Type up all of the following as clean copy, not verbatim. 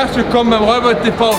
Herzlich willkommen beim Räuber TV.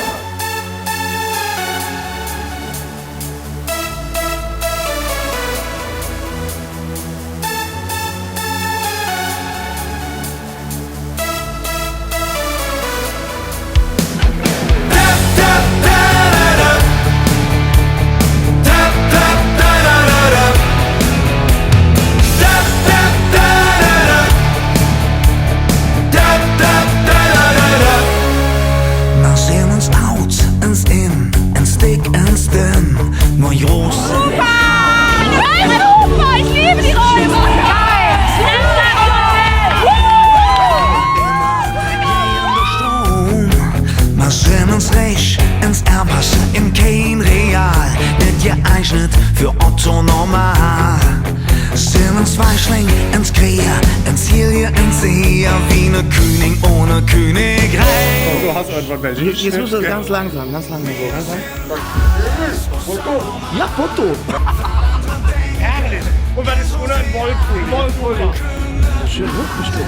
Für Otto normal. Sind ins Weichling, ins Krea, ins Hilje, ins See, wie ne König ohne Königreich. Oh, du hast irgendwann welche. Jetzt musst du das ganz langsam, ganz langsam. Foto. Ja, Foto. Herrlich. Und was ist ohne ein Wollpulli? Schön hochgestimmt.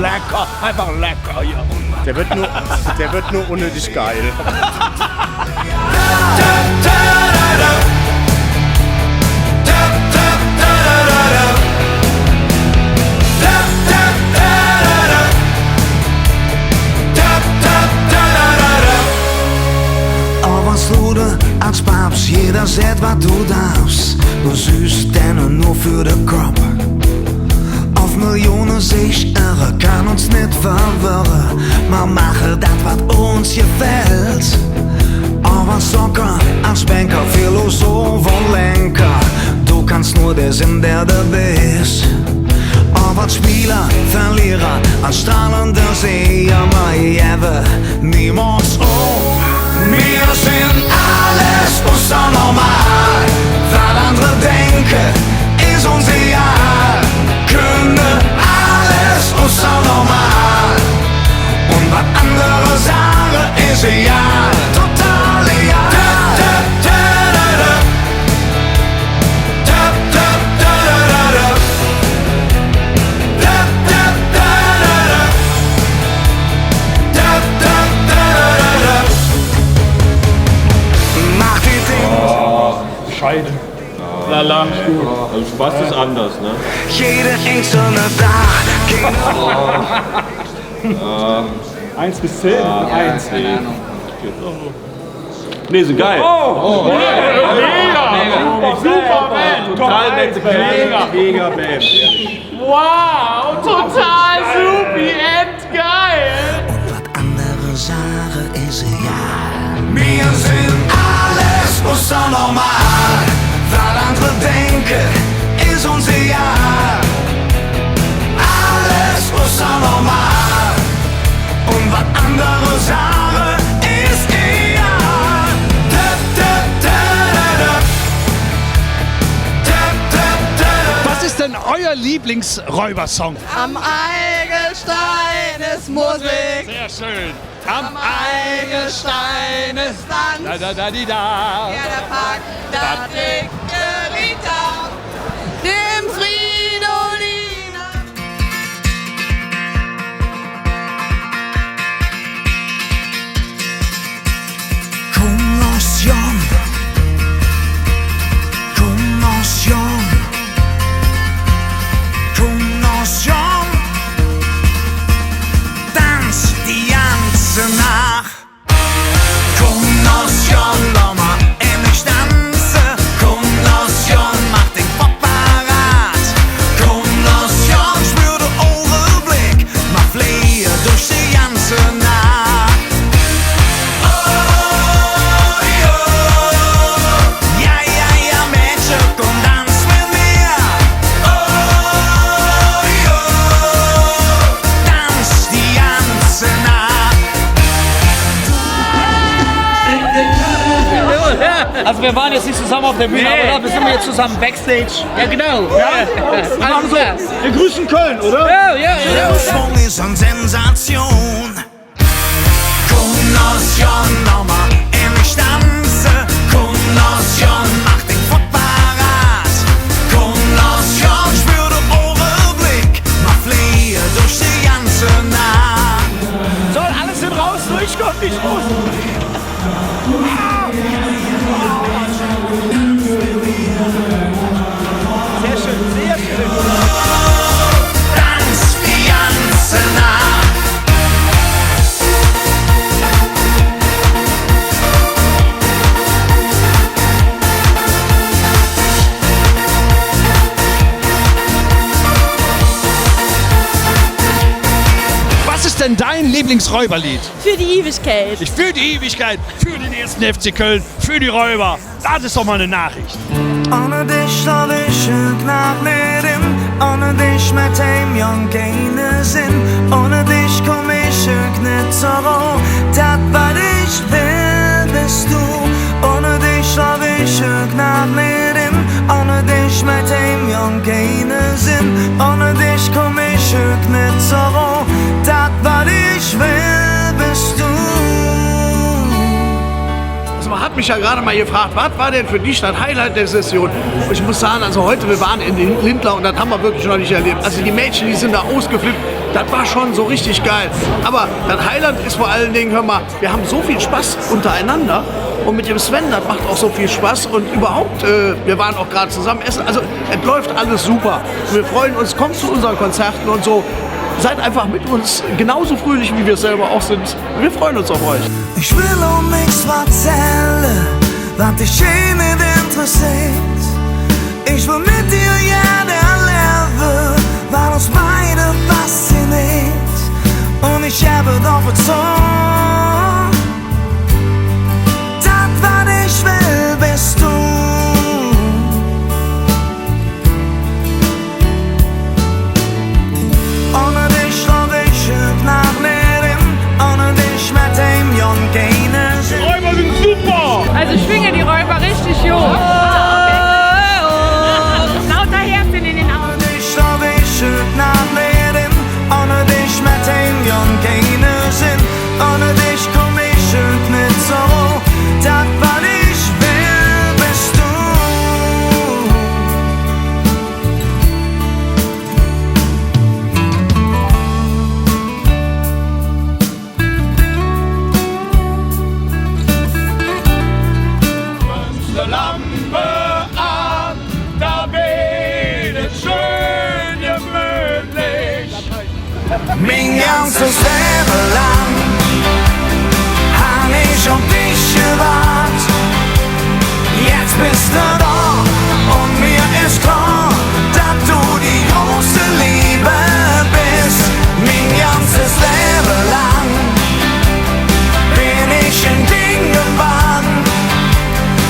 Lecker, einfach lecker, ja. Der wird nur unnötig geil. Als Papst, jeder sagt, was du darfst. Du süßt denn nur für den Kopf. Auf Millionen sich irre, kann uns nicht verwirren. Man mache das, was uns gefällt. Aber Socker, als Banker, Philosoph und Lenker. Du kannst nur der Sinn, der du bist. Aber als Spieler, Verlierer, als strahlender Seher, mal niemals oh. Wir sind alles außer normal. Was andere denken, ist uns egal. Können alles außer normal. Und was andere sagen, ist egal. Total egal. Scheiden. Lala. Also Spaß ist anders, ne? Jede einzelne Tag. 1 bis 10? 1. Keine Ahnung. Nee, so geil. Oh. Mega! Super Band! Total nette Band. Mega Band. Wow, total supi, endgeil! Und was andere sagen, ist egal. Wir sind alles außer normal. Was andere denken, ist uns egal. Alles außer normal. Und was andere sagen, ist egal. Was ist denn euer Lieblingsräubersong? Am Eigelstein ist Musik. Sehr schön. Am Eigelstein ist Tanz. Da. Ja, der packt das dickere Tau. Dem Fridolina. Connoisseur, tanz die ganze Nacht. Connoisseur, Lama, ich tanze. Connoisseur, mach den Kopf parat. Connoisseur, spür den Overblick, mach Flehe durch die ganze Nacht. Oh, jo. Ja, Mädchen, komm, tanz mit mir. Oh, jo. Tanz die ganze Nacht. Also wir waren jetzt nicht zusammen auf der Bühne, aber wir sind jetzt zusammen Backstage. Ja genau. Also so, wir grüßen Köln, oder? Ja. Schwung ist eine Sensation. Connoisseur, nochmal ich tanze. Connoisseur, mach den Kopf parat. Connoisseur, spür den Overblick, mach Flehe durch die ganze Nacht. So, alles sind raus, denn dein Lieblingsräuberlied? Für die Ewigkeit. Ich für die Ewigkeit, für den ersten FC Köln, für die Räuber. Das ist doch mal eine Nachricht. Ohne dich soll ich nach leben, ohne dich mit dem Jungen keine Sinn, ohne dich komm ich nicht zurück, das was ich will bist du, ohne dich soll ich nach leben, ohne dich mit dem Jungen keine Sinn, ohne dich komm ich nicht zurück, das was ich will bist du. Man hat mich ja gerade mal gefragt, was war denn für dich das Highlight der Session? Und ich muss sagen, also heute, wir waren in den Lindlar und das haben wir wirklich noch nicht erlebt. Also die Mädchen, die sind da ausgeflippt, das war schon so richtig geil. Aber das Highlight ist vor allen Dingen, hör mal, wir haben so viel Spaß untereinander und mit dem Sven, das macht auch so viel Spaß und überhaupt, wir waren auch gerade zusammen essen. Also es läuft alles super. Wir freuen uns, kommt zu unseren Konzerten und so. Seid einfach mit uns genauso fröhlich, wie wir selber auch sind. Wir freuen uns auf euch. Ich will nichts erzählen, was dich nicht interessiert. Ich will mit dir jeder erleben, weil uns beide fasziniert. Und ich habe doch bezogen, das, was ich will, bist du. Ohne dich soll ich nach leben, ohne dich mit dem Jungen keine Sinn. Räuber sind super! Also schwinge die Räuber richtig hoch. Lauter Herzen in den Augen. Ohne dich soll ich nach leben, ohne dich mit dem Jungen keine Sinn, ohne dich komm ich nicht zurück, das was ich will bist du. Lampe an, da wird es schön gemütlich. Mein ganzes Leben lang hab ich auf dich gewartet. Jetzt bist du da und mir ist klar, dass du die große Liebe bist. Mein ganzes Leben lang bin ich in Dingen gewandt.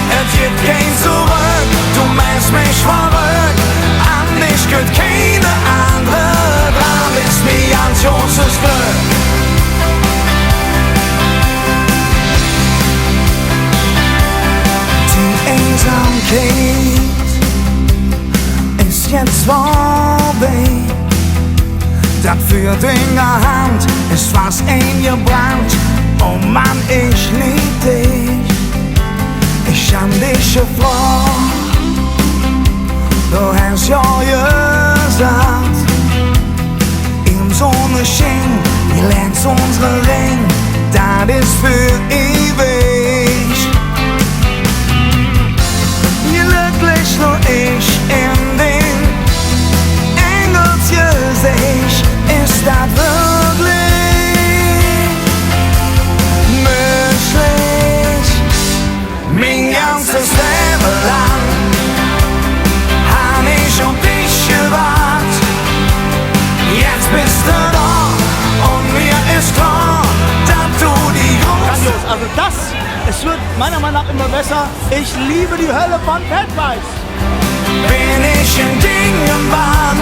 Es gibt kein Zurück, du meinst mich verrückt. An dich geht keine andere dran, ist mir ganz großes Glück. Die Einsamkeit ist jetzt vorbei. Das führt in der Hand, ist fast eingebrannt. Oh Mann, ich lieb dich. Ich hab dich gefragt, du hast ja gesagt, im Sonnenschein, ihr lernt unsere Ring, das ist für ewig. Glücklich nur ich in den Engelsgesicht, ist das wirklich möglich? Mein ganzes Leben lang hab ich auf dich gewartet. Jetzt bist du da und mir ist klar, dass du die große... Also es wird meiner Meinung nach immer besser. Ich liebe die Hölle von Bad Vibes. Bin ich in Dingen Bahn,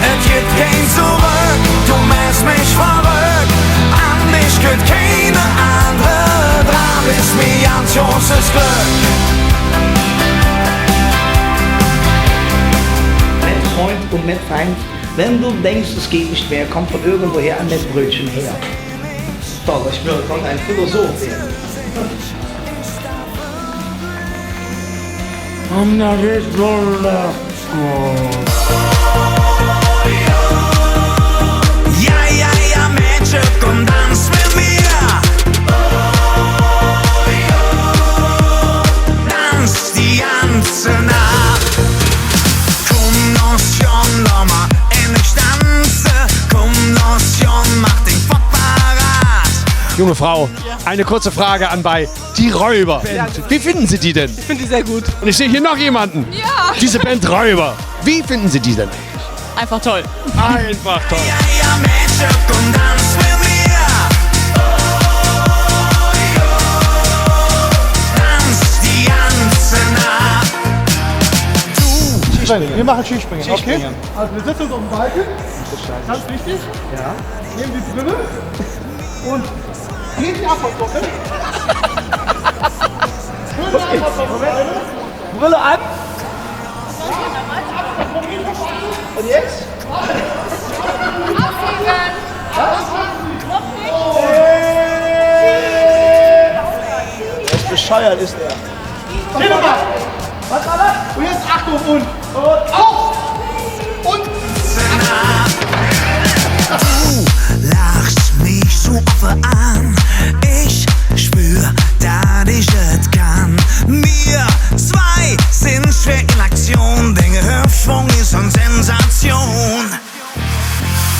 es gibt kein Zurück, du machst mich verrückt. An dich geht keine andere dran, ist mir ganz großes Glück. Mit Freund und mit Feind. Wenn du denkst, es geht nicht mehr, kommt von irgendwoher ein Mettbrötchen her. Toll, ich konnte ein Philosoph werden. Ja, Mädchen, komm, tanz mit mir. Tanz die ganze Nacht. Komm, los, John, lass mal endlich tanzen. Komm, los, John, mach den Kopf parat. Junge Frau, eine kurze Frage anbei. Die Räuber. Wie finden Sie die denn? Ich finde die sehr gut. Und ich sehe hier noch jemanden. Ja. Diese Band Räuber. Wie finden Sie die denn? einfach toll. Einfach toll. Ja, Mädchen, komm, tanz mit mir. Tanz die ganze Nacht. Skispringen. Wir machen Skispringen, okay? Also wir setzen uns auf den Balken. Ganz wichtig. Ja. Nehmen die Brille und gehen die Abfahrtsocke. Brille ab. Und jetzt? Was bescheuert ist er? Steh doch mal! Was war das? Und jetzt Achtung und auf! Und! Du lachst mich so offen an. Ich spür, dass ich es kann. Wir zwei sind schwer in Aktion. Dinge Hüftschwung ist eine Sensation.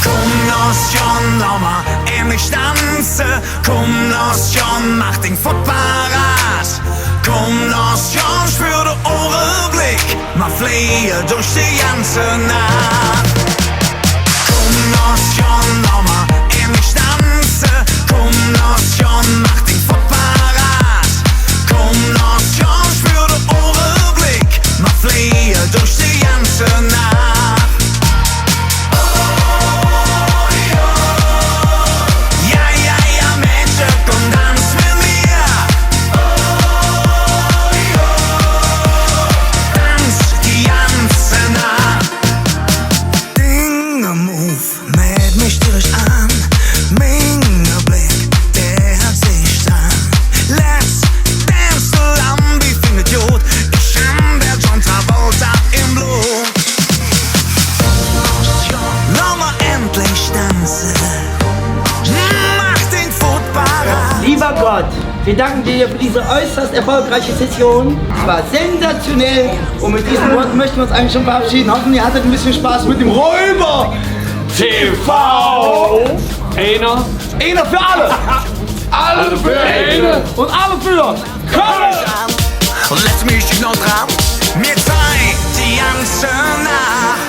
Komm los, John, lass mal endlich tanzen. Komm los, John, mach den Foot parat. Komm los, John, spür den Ohrenblick. Mal fliehen durch die ganze Nacht. Komm los, John, lass mal endlich tanzen. Komm los, John, mach den Foot parat. Komm los, John, spür den Ohrenblick. Mal fliehen durch die ganze Nacht. Lieber Gott, wir danken dir für diese äußerst erfolgreiche Session. Es war sensationell und mit diesen Worten möchten wir uns eigentlich schon verabschieden. Hoffen, ihr hattet ein bisschen Spaß mit dem Räuber TV! Einer. Einer für alle! Alle für eine. Und alle für Köln! Und lass mich noch dran. Mir zwei die ganze Nacht.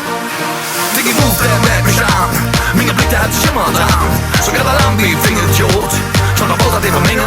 Diggi Wuf, der merkt mich an. Meine Blick, der hat sich immer dran. Sogar der Lambi findet Jod. Schon der Boot hat den Vermengen